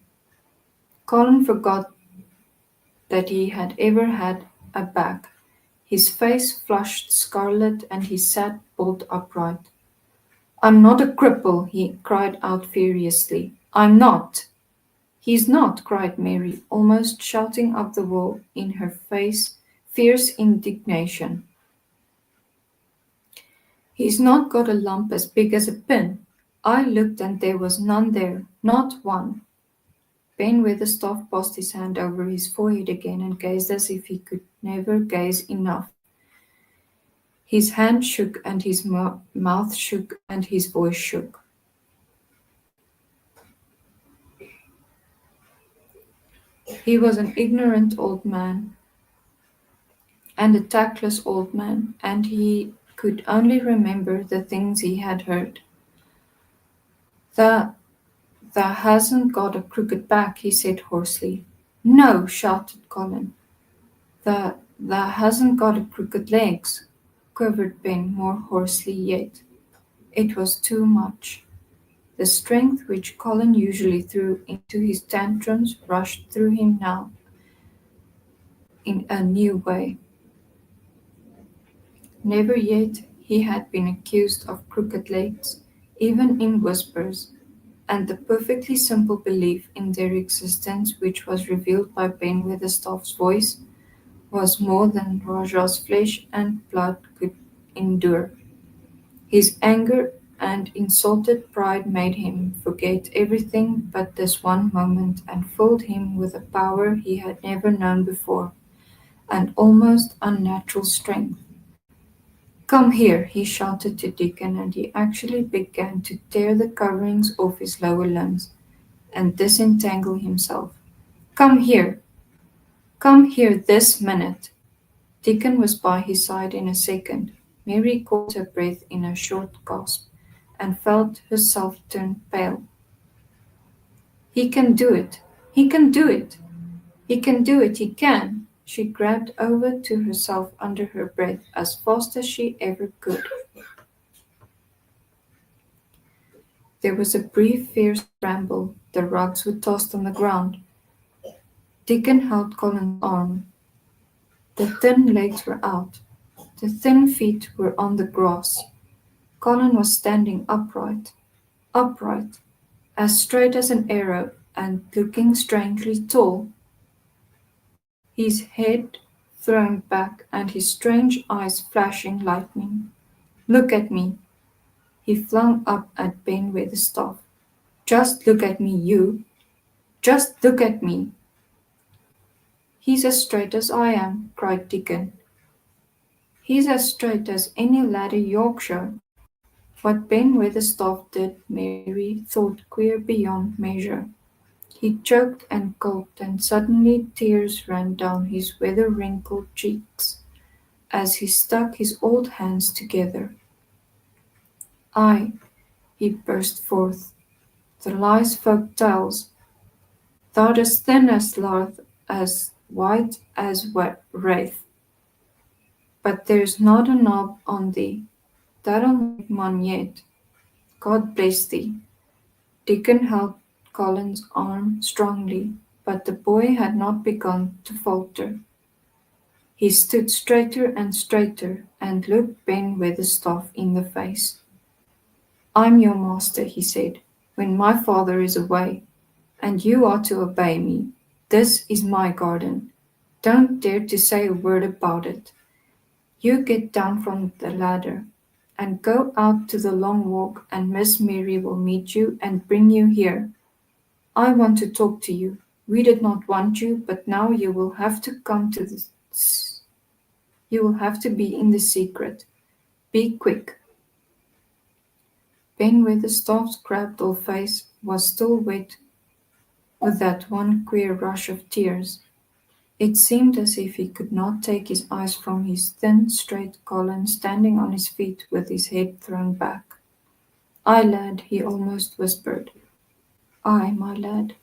Colin forgot that he had ever had a back. His face flushed scarlet and he sat bolt upright. "I'm not a cripple," he cried out furiously. "I'm not!" "He's not!" cried Mary, almost shouting up the wall, in her face fierce indignation. "He's not got a lump as big as a pin. I looked and there was none there, not one." Ben Weatherstaff passed his hand over his forehead again and gazed as if he could never gaze enough. His hand shook and his mouth shook and his voice shook. He was an ignorant old man and a tactless old man, and he could only remember the things he had heard. "Thou hasn't got a crooked back," he said hoarsely. "No!" shouted Colin. "Thou hasn't got a crooked legs," quivered Ben more hoarsely yet. It was too much. The strength which Colin usually threw into his tantrums rushed through him now in a new way. Never yet he had been accused of crooked legs, even in whispers, and the perfectly simple belief in their existence which was revealed by Ben Weatherstaff's voice was more than Rajah's flesh and blood could endure. His anger and insulted pride made him forget everything but this one moment and filled him with a power he had never known before, an almost unnatural strength. "Come here," he shouted to Dickon, and he actually began to tear the coverings off his lower limbs and disentangle himself. "Come here! Come here this minute!" Dickon was by his side in a second. Mary caught her breath in a short gasp, and felt herself turn pale. "He can do it! He can do it! He can do it! He can!" She grabbed over to herself under her breath as fast as she ever could. There was a brief fierce scramble. The rugs were tossed on the ground. Dickon held Colin's arm. The thin legs were out. The thin feet were on the grass. Colin was standing upright, as straight as an arrow, and looking strangely tall, his head thrown back and his strange eyes flashing lightning. "Look at me!" he flung up at Ben Weatherstaff. "Just look at me, you! Just look at me!" "He's as straight as I am," cried Dickon. "He's as straight as any lad in Yorkshire." What Ben Weatherstaff did Mary thought queer beyond measure. He choked and gulped, and suddenly tears ran down his weather-wrinkled cheeks as he stuck his old hands together. "Aye," he burst forth, "the lies folk tells. Thou'rt as thin as lath, as white as wraith. But there's not a knob on thee. That'll make mon yet. God bless thee." Dickon held Colin's arm strongly, but the boy had not begun to falter. He stood straighter and straighter, and looked Ben Weatherstaff in the face. "I'm your master," he said, "when my father is away, and you are to obey me. This is my garden. Don't dare to say a word about it. You get down from the ladder, and go out to the long walk, and Miss Mary will meet you and bring you here. I want to talk to you. We did not want you, but now you will have to come to this. You will have to be in the secret. Be quick. Ben Weatherstaff's crabbed old face was still wet with that one queer rush of tears. It seemed as if he could not take his eyes from his thin, straight Colin standing on his feet with his head thrown back. "Ay, lad," he almost whispered. "Ay, my lad."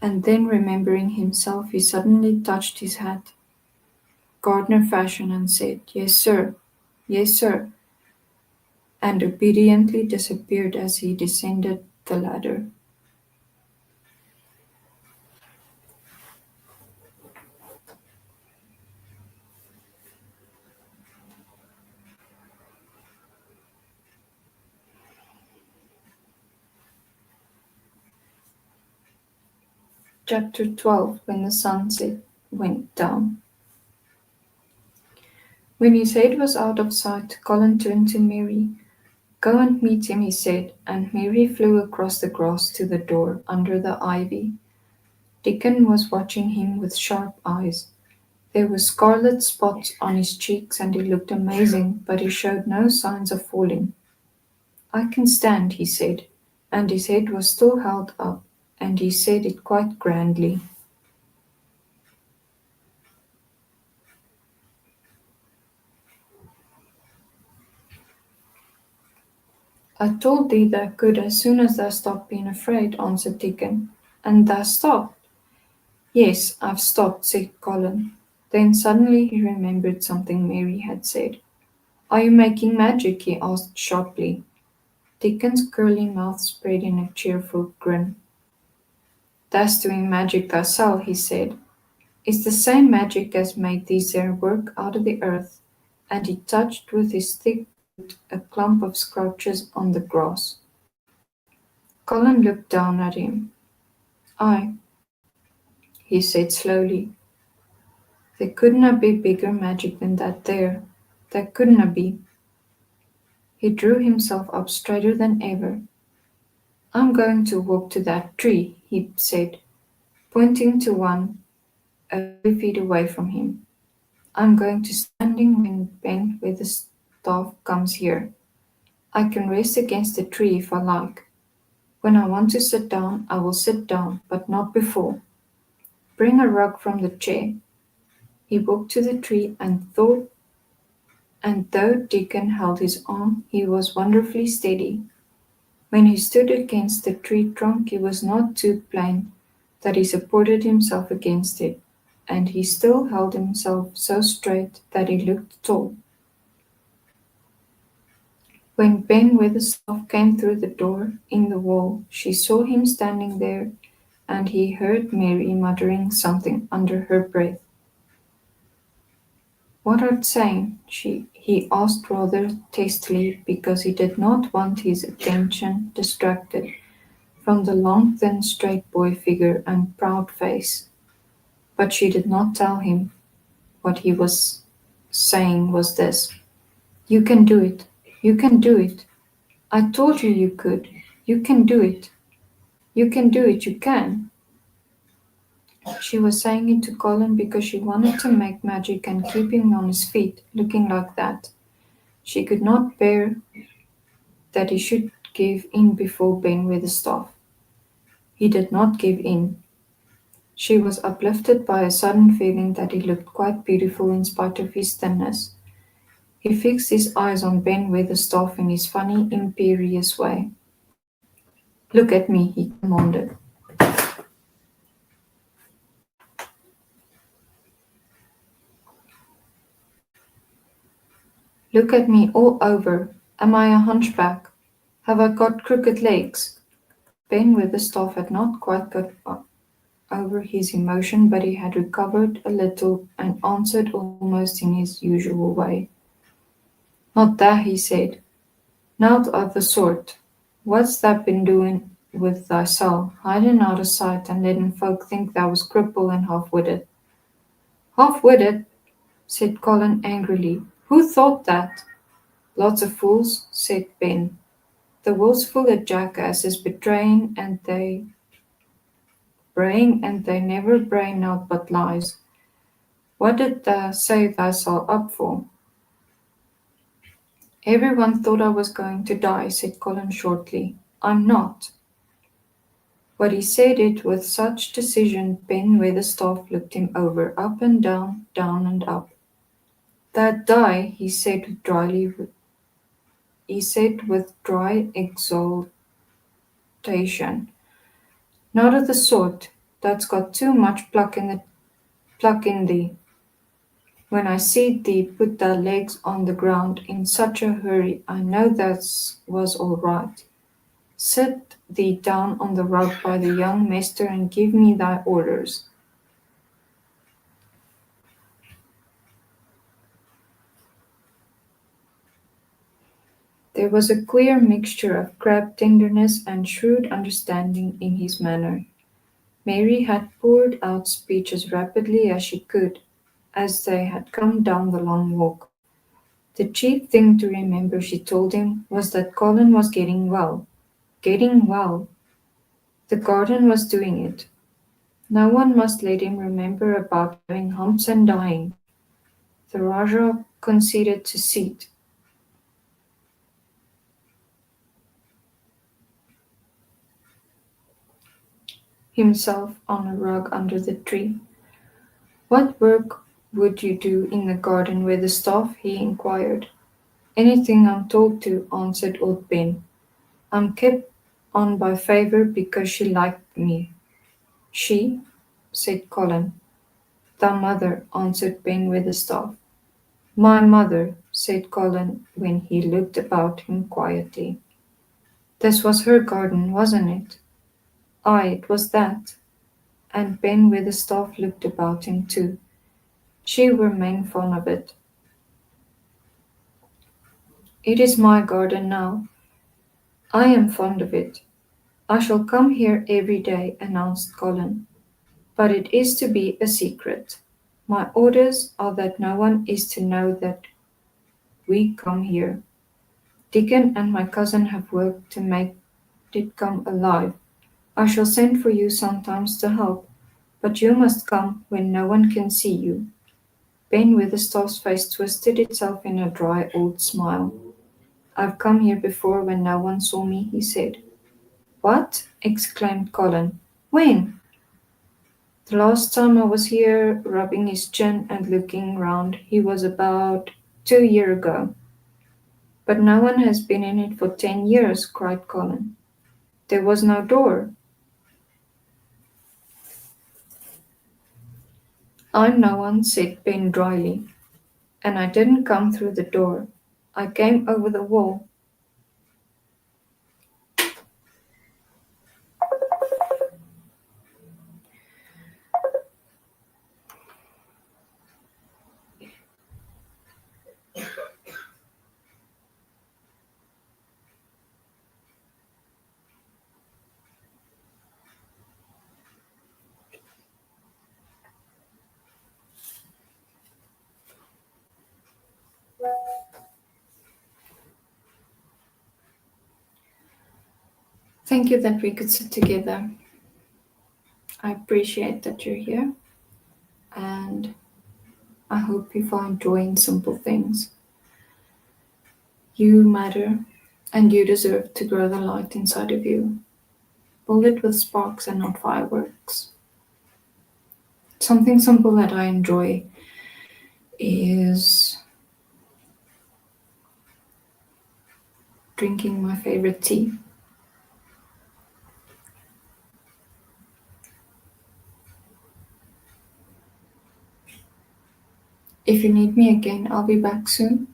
And then remembering himself he suddenly touched his hat, gardener fashion, and said, "Yes, sir. Yes, sir," and obediently disappeared as he descended the ladder. Chapter 12. When the sunset went down. When his head was out of sight, Colin turned to Mary. "Go and meet him," he said, and Mary flew across the grass to the door under the ivy. Dickon was watching him with sharp eyes. There were scarlet spots on his cheeks and he looked amazing, but he showed no signs of falling. "I can stand," he said, and his head was still held up, and he said it quite grandly. "I told thee thou could as soon as thou stopped being afraid," answered Dickon. "And thou stopped?" "Yes, I've stopped," said Colin. Then suddenly he remembered something Mary had said. "Are you making magic?" he asked sharply. Dickon's curly mouth spread in a cheerful grin. "Thou's doing magic thysel," he said. "It's the same magic as made these there work out of the earth," and he touched with his thick boot a clump of squashes on the grass. Colin looked down at him. "Aye," he said slowly. "There couldna be bigger magic than that there. There couldna be." He drew himself up straighter than ever. "I'm going to walk to that tree," he said, pointing to one a few feet away from him. "I'm going to standing when Ben with the staff comes here. I can rest against the tree if I like. When I want to sit down, I will sit down, but not before. Bring a rug from the chair." He walked to the tree and though Dickon held his arm, he was wonderfully steady. When he stood against the tree trunk he was not too plain that he supported himself against it, and he still held himself so straight that he looked tall. When Ben Weatherstaff came through the door in the wall, she saw him standing there, and he heard Mary muttering something under her breath. "What art saying?" he asked rather testily, because he did not want his attention distracted from the long thin straight boy figure and proud face. But she did not tell him. What he was saying was this: "You can do it. You can do it. I told you you could. You can do it. You can do it. You can." She was saying it to Colin because she wanted to make magic and keep him on his feet, looking like that. She could not bear that he should give in before Ben with the staff. He did not give in. She was uplifted by a sudden feeling that he looked quite beautiful in spite of his thinness. He fixed his eyes on Ben Weatherstaff in his funny, imperious way. "Look at me," he commanded. "Look at me all over. Am I a hunchback? Have I got crooked legs?" Ben Weatherstaff had not quite got over his emotion, but he had recovered a little and answered almost in his usual way. "Not that," he said. "Nowt o' the sort. What's thou been doing with thysel, hiding out o' sight and letting folk think thou was crippled and half-witted?" "Half-witted?" said Colin angrily. "Who thought that?" "Lots of fools," said Ben. "The world's full o' jackasses braying and they never bray nought but lies. What did thou save thyself up for? Everyone thought I was going to die, said Colin shortly. I'm not. But he said it with such decision Ben Weatherstaff looked him over, up and down, down and up. That die, he said with dry exultation. Not of the sort that's got too much pluck in thee. When I seed thee put thy legs on the ground in such a hurry, I know that was all right. Sit thee down on the rug by the young master and give me thy orders. There was a queer mixture of crabbed tenderness and shrewd understanding in his manner. Mary had poured out speech as rapidly as she could as they had come down the long walk. The chief thing to remember, she told him, was that Colin was getting well. Getting well. The garden was doing it. No one must let him remember about having humps and dying. The Rajah conceded to seat himself on a rug under the tree. What work would you do in the garden with the staff? He inquired. Anything I'm told to, answered old Ben. I'm kept on by favour because she liked me. She? Said Colin. Thy mother, answered Ben with the staff. My mother, said Colin when he looked about him quietly. This was her garden, wasn't it? Aye, it was that. And Ben with the staff looked about him too. She were main fond of it. It is my garden now. I am fond of it. I shall come here every day, announced Colin. But it is to be a secret. My orders are that no one is to know that we come here. Dickon and my cousin have worked to make it come alive. I shall send for you sometimes to help, but you must come when no one can see you. Ben Weatherstaff's face twisted itself in a dry old smile. I've come here before when no one saw me, he said. What? Exclaimed Colin. When? The last time I was here, rubbing his chin and looking round, he was about 2 years ago. But no one has been in it for 10 years, cried Colin. There was no door. I'm no one, said Ben dryly, and I didn't come through the door. I came over the wall. Thank you that we could sit together. I appreciate that you're here, and I hope you find joy in simple things. You matter, and you deserve to grow the light inside of you. Build it with sparks and not fireworks. Something simple that I enjoy is drinking my favorite tea. If you need me again, I'll be back soon.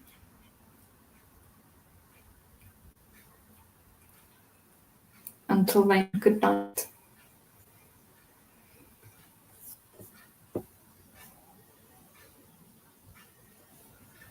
Until then, good night.